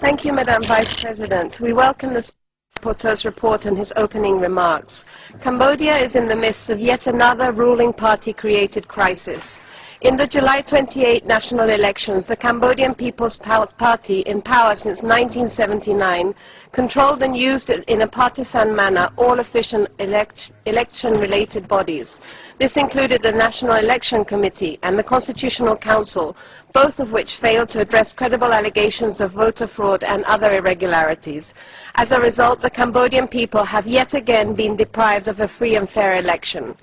Thank you, Madam Vice President. We welcome the rapporteur's report and his opening remarks. Cambodia is in the midst of yet another ruling party-created crisis. In the July 28 national elections, the Cambodian People's Party, in power since 1979, controlled and used in a partisan manner all official election-related bodies. This included the National Election Committee and the Constitutional Council, both of which failed to address credible allegations of voter fraud and other irregularities. As a result, the Cambodian people have yet again been deprived of a free and fair election.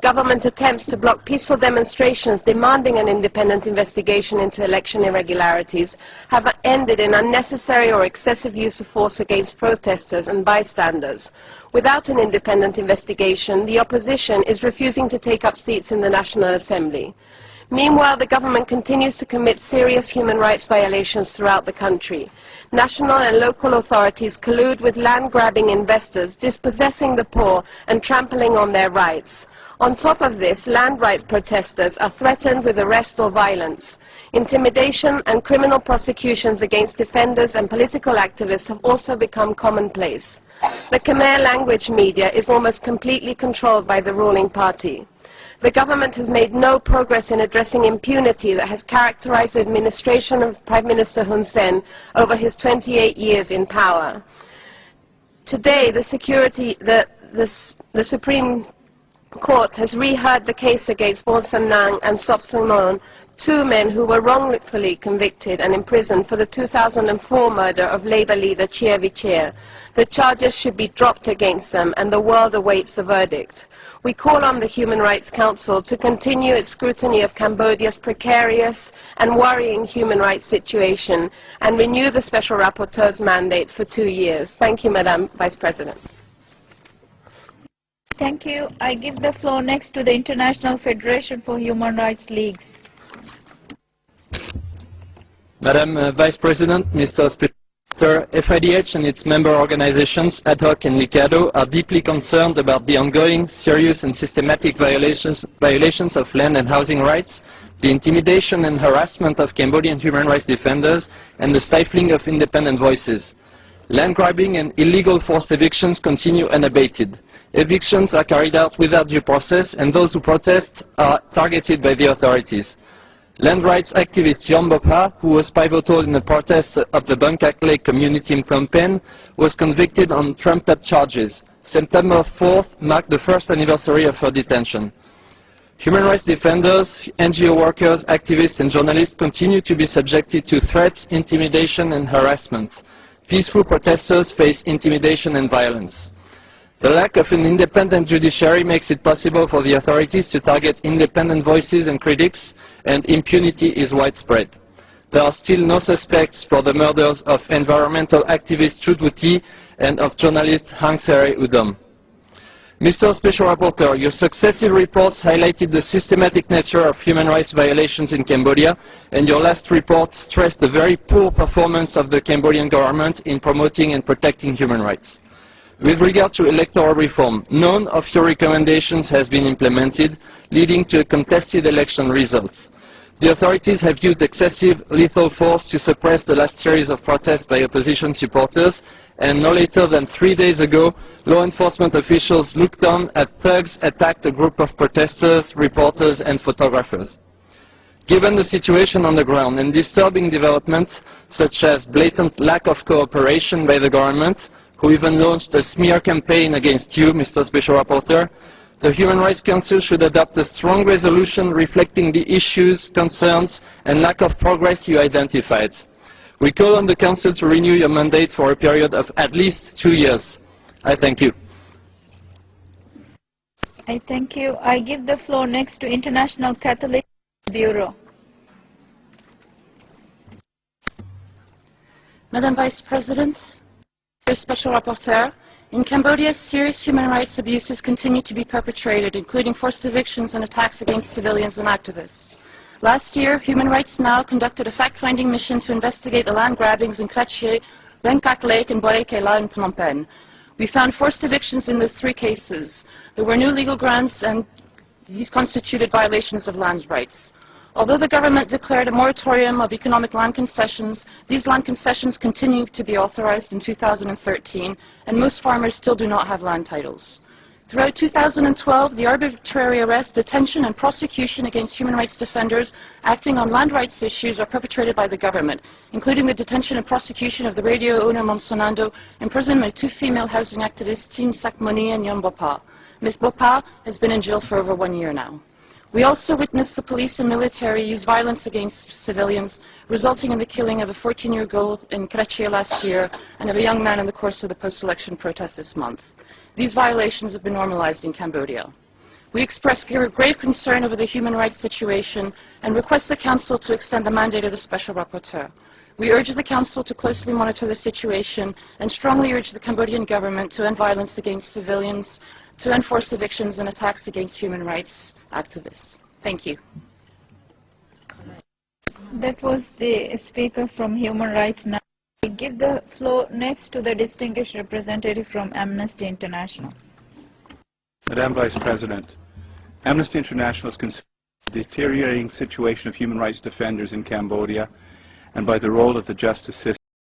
Government attempts to block peaceful demonstrations demanding an independent investigation into election irregularities have ended in unnecessary or excessive use of force against protesters and bystanders. Without an independent investigation, the opposition is refusing to take up seats in the National Assembly. Meanwhile, the government continues to commit serious human rights violations throughout the country. National and local authorities collude with land-grabbing investors, dispossessing the poor and trampling on their rights. On top of this, land rights protesters are threatened with arrest or violence. Intimidation and criminal prosecutions against defenders and political activists have also become commonplace. The Khmer language media is almost completely controlled by the ruling party. The government has made no progress in addressing impunity that has characterized the administration of Prime Minister Hun Sen over his 28 years in power. Today, the Supreme Court has reheard the case against Bon Sam Nang and Sop Simon, two men who were wrongfully convicted and imprisoned for the 2004 murder of Labour leader Chia Vichia. The charges should be dropped against them, and the world awaits the verdict. We call on the Human Rights Council to continue its scrutiny of Cambodia's precarious and worrying human rights situation and renew the Special Rapporteur's mandate for 2 years. Thank you, Madam Vice President. Thank you. I give the floor next to the International Federation for Human Rights Leagues. Madam Vice President, Mr. Speaker, FIDH and its member organizations, ad hoc and Licado, are deeply concerned about the ongoing, serious and systematic violations of land and housing rights, the intimidation and harassment of Cambodian human rights defenders, and the stifling of independent voices. Land grabbing and illegal forced evictions continue unabated. Evictions are carried out without due process, and those who protest are targeted by the authorities. Land rights activist Yom Bopha, who was pivotal in the protests of the Bangkok Lake community in Phnom Penh, was convicted on trumped-up charges. September 4th marked the first anniversary of her detention. Human rights defenders, NGO workers, activists and journalists continue to be subjected to threats, intimidation and harassment. Peaceful protesters face intimidation and violence. The lack of an independent judiciary makes it possible for the authorities to target independent voices and critics, and impunity is widespread. There are still no suspects for the murders of environmental activist Chudwuti and of journalist Hang Sere Udom. Mr. Special Rapporteur, your successive reports highlighted the systematic nature of human rights violations in Cambodia, and your last report stressed the very poor performance of the Cambodian government in promoting and protecting human rights. With regard to electoral reform, none of your recommendations has been implemented, leading to contested election results. The authorities have used excessive lethal force to suppress the last series of protests by opposition supporters, and no later than 3 days ago, law enforcement officials looked on as thugs attacked a group of protesters, reporters and photographers. Given the situation on the ground and disturbing developments, such as blatant lack of cooperation by the government, who even launched a smear campaign against you, Mr. Special Rapporteur, the Human Rights Council should adopt a strong resolution reflecting the issues, concerns and lack of progress you identified. We call on the Council to renew your mandate for a period of at least 2 years. I thank you. I thank you. I give the floor next to International Catholic Bureau. Madam Vice President, Special Rapporteur, in Cambodia, serious human rights abuses continue to be perpetrated, including forced evictions and attacks against civilians and activists. Last year, Human Rights Now conducted a fact-finding mission to investigate the land grabbings in Kratchie, Bangkok Lake, and Borei Kela in Phnom Penh. We found forced evictions in the 3 cases. There were no legal grounds, and these constituted violations of land rights. Although the government declared a moratorium of economic land concessions, these land concessions continue to be authorized in 2013, and most farmers still do not have land titles. Throughout 2012, the arbitrary arrest, detention, and prosecution against human rights defenders acting on land rights issues are perpetrated by the government, including the detention and prosecution of the radio owner Monsonando, imprisonment of 2 female housing activists, Tin Sakmoni and Yon Bopa. Ms. Bopa has been in jail for over 1 year now. We also witnessed the police and military use violence against civilians, resulting in the killing of a 14-year-old girl in Karachi last year and of a young man in the course of the post-election protests this month. These violations have been normalized in Cambodia. We express grave concern over the human rights situation and request the Council to extend the mandate of the Special Rapporteur. We urge the Council to closely monitor the situation and strongly urge the Cambodian government to end violence against civilians, to enforce evictions and attacks against human rights activists. Thank you. That was the speaker from Human Rights. Now I give the floor next to the distinguished representative from Amnesty International. Madam Vice President, Amnesty International is concerned with the deteriorating situation of human rights defenders in Cambodia and by the role of the justice system